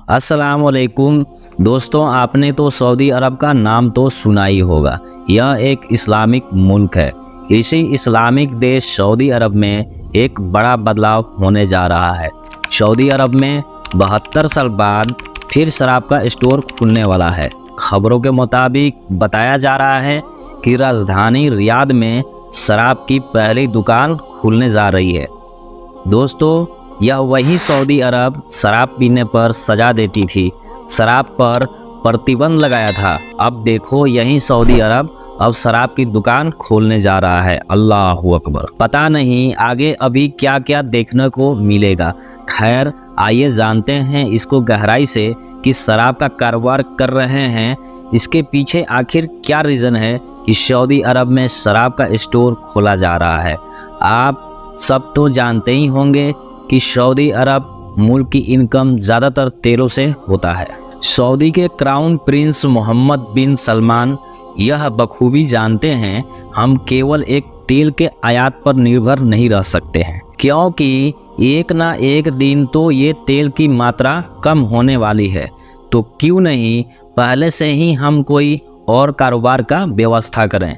अस्सलाम वालेकुम दोस्तों, आपने तो सऊदी अरब का नाम तो सुना ही होगा। यह एक इस्लामिक मुल्क है। इसी इस्लामिक देश सऊदी अरब में एक बड़ा बदलाव होने जा रहा है। सऊदी अरब में 72 साल बाद फिर शराब का स्टोर खुलने वाला है। खबरों के मुताबिक बताया जा रहा है कि राजधानी रियाद में शराब की पहली दुकान खुलने जा रही है। दोस्तों, यह वही सऊदी अरब शराब पीने पर सजा देती थी, शराब पर प्रतिबंध लगाया था। अब देखो, यही सऊदी अरब अब शराब की दुकान खोलने जा रहा है। अल्लाहू अकबर। पता नहीं आगे अभी क्या क्या देखने को मिलेगा। खैर, आइए जानते हैं इसको गहराई से कि शराब का कारोबार कर रहे हैं, इसके पीछे आखिर क्या रीज़न है कि सऊदी अरब में शराब का स्टोर खोला जा रहा है। आप सब तो जानते ही होंगे कि सऊदी अरब मुल्क की इनकम ज़्यादातर तेलों से होता है। सऊदी के क्राउन प्रिंस मोहम्मद बिन सलमान यह बखूबी जानते हैं, हम केवल एक तेल के आयात पर निर्भर नहीं रह सकते हैं, क्योंकि एक ना एक दिन तो ये तेल की मात्रा कम होने वाली है। तो क्यों नहीं पहले से ही हम कोई और कारोबार का व्यवस्था करें।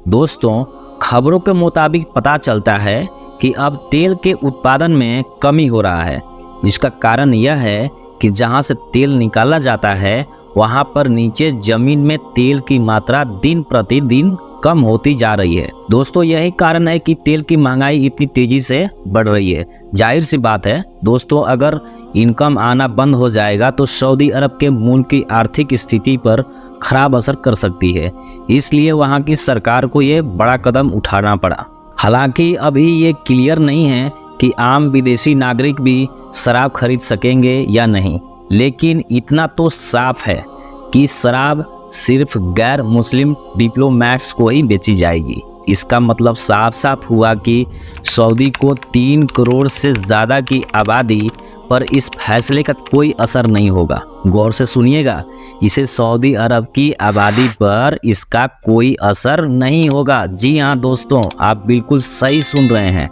दोस्तों, खबरों के मुताबिक पता चलता है कि अब तेल के उत्पादन में कमी हो रहा है। इसका कारण यह है कि जहां से तेल निकाला जाता है वहां पर नीचे जमीन में तेल की मात्रा दिन प्रतिदिन कम होती जा रही है। दोस्तों, यही कारण है कि तेल की महंगाई इतनी तेजी से बढ़ रही है। जाहिर सी बात है दोस्तों, अगर इनकम आना बंद हो जाएगा तो सऊदी अरब के मुल्क की आर्थिक स्थिति पर खराब असर कर सकती है। इसलिए वहां की सरकार को ये बड़ा कदम उठाना पड़ा। हालांकि अभी ये क्लियर नहीं है कि आम विदेशी नागरिक भी शराब खरीद सकेंगे या नहीं, लेकिन इतना तो साफ है कि शराब सिर्फ गैर मुस्लिम डिप्लोमेट्स को ही बेची जाएगी। इसका मतलब साफ साफ हुआ कि सऊदी को 3 करोड़ से ज़्यादा की आबादी पर इस फैसले का कोई असर नहीं होगा। गौर से सुनिएगा, इसे सऊदी अरब की आबादी पर इसका कोई असर नहीं होगा। जी हाँ दोस्तों, आप बिल्कुल सही सुन रहे हैं।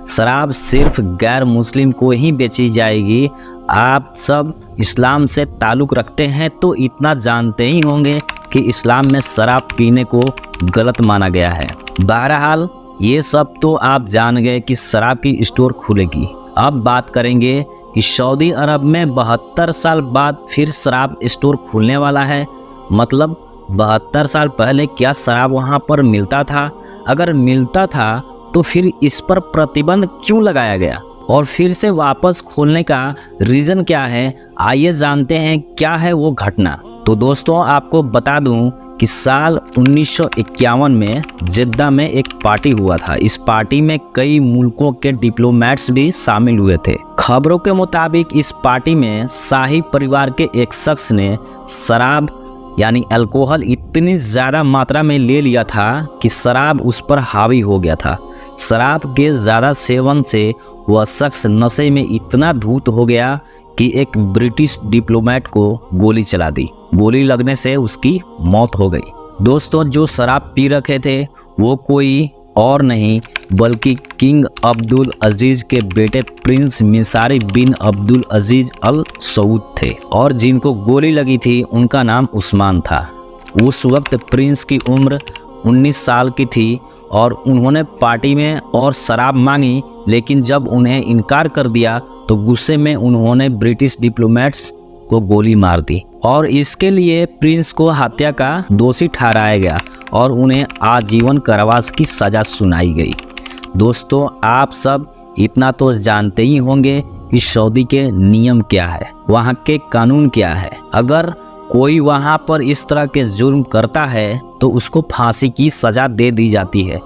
शराब सिर्फ गैर मुस्लिम को ही बेची जाएगी। आप सब इस्लाम से ताल्लुक़ रखते हैं तो इतना जानते ही होंगे कि इस्लाम में शराब पीने को गलत माना गया है। बहरहाल, ये सब तो आप जान गए कि शराब की स्टोर खुलेगी। अब बात करेंगे कि सऊदी अरब में 72 साल बाद फिर शराब स्टोर खुलने वाला है। मतलब 72 साल पहले क्या शराब वहां पर मिलता था? अगर मिलता था तो फिर इस पर प्रतिबंध क्यों लगाया गया और फिर से वापस खोलने का रीज़न क्या है? आइए जानते हैं क्या है वो घटना। तो दोस्तों, आपको बता दूं कि साल 1951 में जिद्दा में एक पार्टी हुआ था। इस पार्टी में कई मुल्कों के डिप्लोमेट्स भी शामिल हुए थे। खबरों के मुताबिक इस पार्टी में शाही परिवार के एक शख्स ने शराब यानी अल्कोहल इतनी ज़्यादा मात्रा में ले लिया था कि शराब उस पर हावी हो गया था। शराब के ज़्यादा सेवन से वह शख्स नशे में इतना धूत हो गया कि एक ब्रिटिश डिप्लोमेट को गोली चला दी। गोली लगने से उसकी मौत हो गई। दोस्तों, जो शराब पी रखे थे वो कोई और नहीं बल्कि किंग अब्दुल अजीज़ के बेटे प्रिंस मिसारी बिन अब्दुल अजीज़ अल सऊद थे, और जिनको गोली लगी थी उनका नाम उस्मान था। उस वक्त प्रिंस की उम्र 19 साल की थी और उन्होंने पार्टी में और शराब मांगी, लेकिन जब उन्हें इनकार कर दिया तो गुस्से में उन्होंने ब्रिटिश डिप्लोमेट्स को गोली मार दी और इसके लिए प्रिंस को हत्या का दोषी ठहराया गया और उन्हें आजीवन कारावास की सज़ा सुनाई गई। दोस्तों, आप सब इतना तो जानते ही होंगे कि सऊदी के नियम क्या है, वहाँ के कानून क्या है। अगर कोई वहाँ पर इस तरह के जुर्म करता है तो उसको फांसी की सज़ा दे दी जाती है,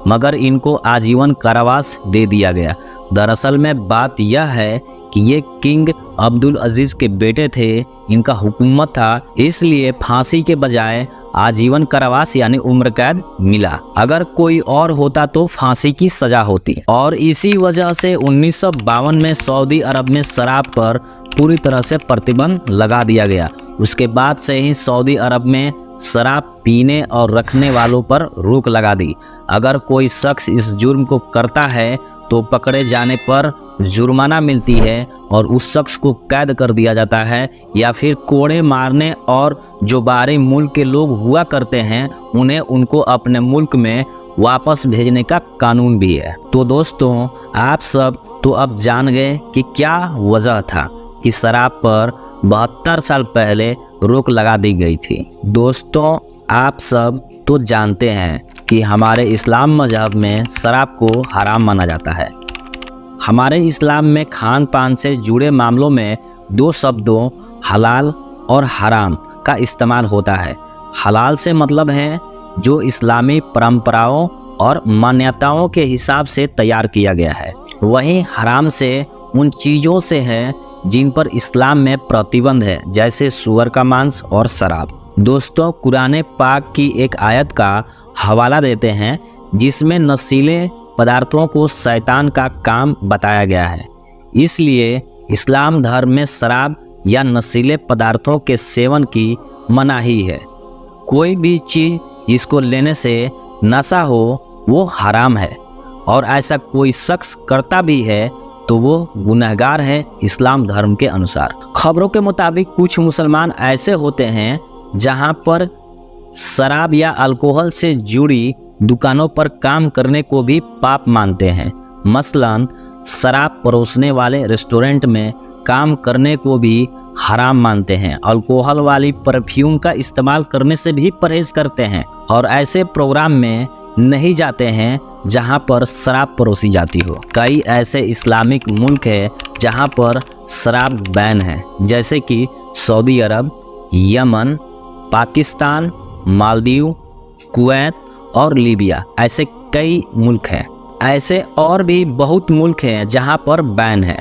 मगर इनको आजीवन कारावास दे दिया गया। दरअसल में बात यह है कि ये किंग अब्दुल अजीज़ के बेटे थे, इनका हुकूमत था, इसलिए फांसी के बजाय आजीवन कारावास यानी उम्र कैद मिला। अगर कोई और होता तो फांसी की सजा होती। और इसी वजह से 1952 में सऊदी अरब में शराब पर पूरी तरह से प्रतिबंध लगा दिया गया। उसके बाद से ही सऊदी अरब में शराब पीने और रखने वालों पर रोक लगा दी। अगर कोई शख्स इस जुर्म को करता है तो पकड़े जाने पर जुर्माना मिलती है और उस शख्स को कैद कर दिया जाता है, या फिर कोड़े मारने और जो बाहरी मुल्क के लोग हुआ करते हैं उन्हें उनको अपने मुल्क में वापस भेजने का कानून भी है। तो दोस्तों, आप सब तो अब जान गए कि क्या वजह था कि शराब पर 72 साल पहले रोक लगा दी गई थी। दोस्तों, आप सब तो जानते हैं कि हमारे इस्लाम मजहब में शराब को हराम माना जाता है। हमारे इस्लाम में खान पान से जुड़े मामलों में 2 शब्दों हलाल और हराम का इस्तेमाल होता है। हलाल से मतलब है जो इस्लामी परंपराओं और मान्यताओं के हिसाब से तैयार किया गया है। वहीं हराम से उन चीज़ों से है जिन पर इस्लाम में प्रतिबंध है, जैसे सूअर का मांस और शराब। दोस्तों, कुरान पाक की एक आयत का हवाला देते हैं जिसमें नशीले पदार्थों को शैतान का काम बताया गया है। इसलिए इस्लाम धर्म में शराब या नशीले पदार्थों के सेवन की मनाही है। कोई भी चीज़ जिसको लेने से नशा हो वो हराम है, और ऐसा कोई शख्स करता भी है तो वो गुनहगार है इस्लाम धर्म के अनुसार। खबरों के मुताबिक कुछ मुसलमान ऐसे होते हैं जहां पर शराब या अल्कोहल से जुड़ी दुकानों पर काम करने को भी पाप मानते हैं। मसलन शराब परोसने वाले रेस्टोरेंट में काम करने को भी हराम मानते हैं। अल्कोहल वाली परफ्यूम का इस्तेमाल करने से भी परहेज करते हैं और ऐसे प्रोग्राम में नहीं जाते हैं जहां पर शराब परोसी जाती हो। कई ऐसे इस्लामिक मुल्क है जहां पर शराब बैन है, जैसे कि सऊदी अरब, यमन, पाकिस्तान, मालदीव, कुवैत और लीबिया। ऐसे कई मुल्क हैं। ऐसे और भी बहुत मुल्क हैं जहां पर बैन है।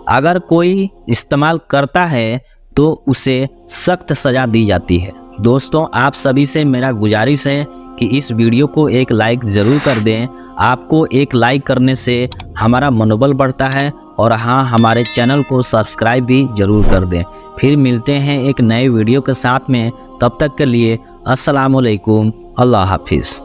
अगर कोई इस्तेमाल करता है तो उसे सख्त सज़ा दी जाती है। दोस्तों, आप सभी से मेरा गुजारिश है कि इस वीडियो को एक लाइक ज़रूर कर दें। आपको एक लाइक करने से हमारा मनोबल बढ़ता है, और हाँ, हमारे चैनल को सब्सक्राइब भी ज़रूर कर दें। फिर मिलते हैं एक नए वीडियो के साथ में। तब तक के लिए अस्सलाम वालेकुम, अल्लाह हाफिज़।